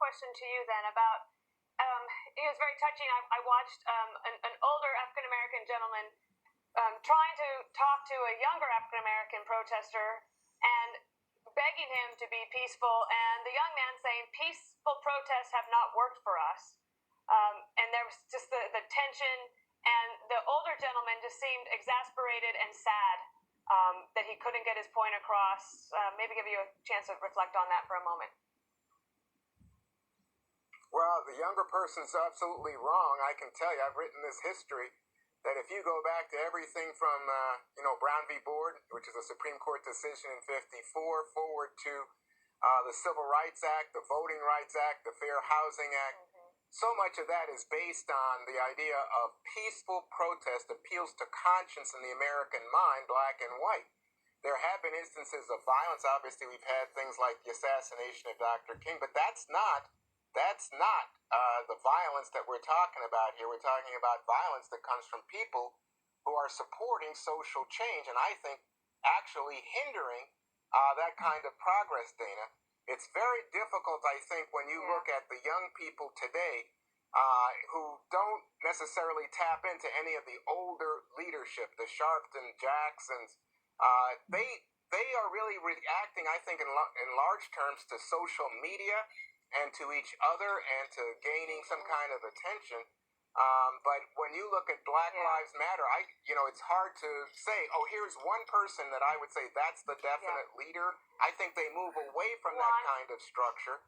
question to you then about it was very touching. I watched an older African American gentleman trying to talk to a younger African American protester and begging him to be peaceful, and the young man saying peaceful protests have not worked for us. And there was just the tension, and the older gentleman just seemed exasperated and sad that he couldn't get his point across. Maybe give you a chance to reflect on that for a moment. Well, the younger person's absolutely wrong. I can tell you, I've written this history that if you go back to everything from, Brown v. Board, which is a Supreme Court decision in 54, forward to the Civil Rights Act, the Voting Rights Act, the Fair Housing Act, so much of that is based on the idea of peaceful protest appeals to conscience in the American mind, black and white. There have been instances of violence. Obviously, we've had things like the assassination of Dr. King, but that's not the violence that we're talking about here. We're talking about violence that comes from people who are supporting social change, and I think actually hindering that kind of progress, Dana. It's very difficult, I think, when you look at the young people today who don't necessarily tap into any of the older leadership, the Sharpton, Jacksons. They are really reacting, I think, in large terms to social media and to each other and to gaining some kind of attention. But when you look at Black Lives Matter, it's hard to say, oh, here's one person that I would say that's the definite leader. I think they move away from that kind of structure.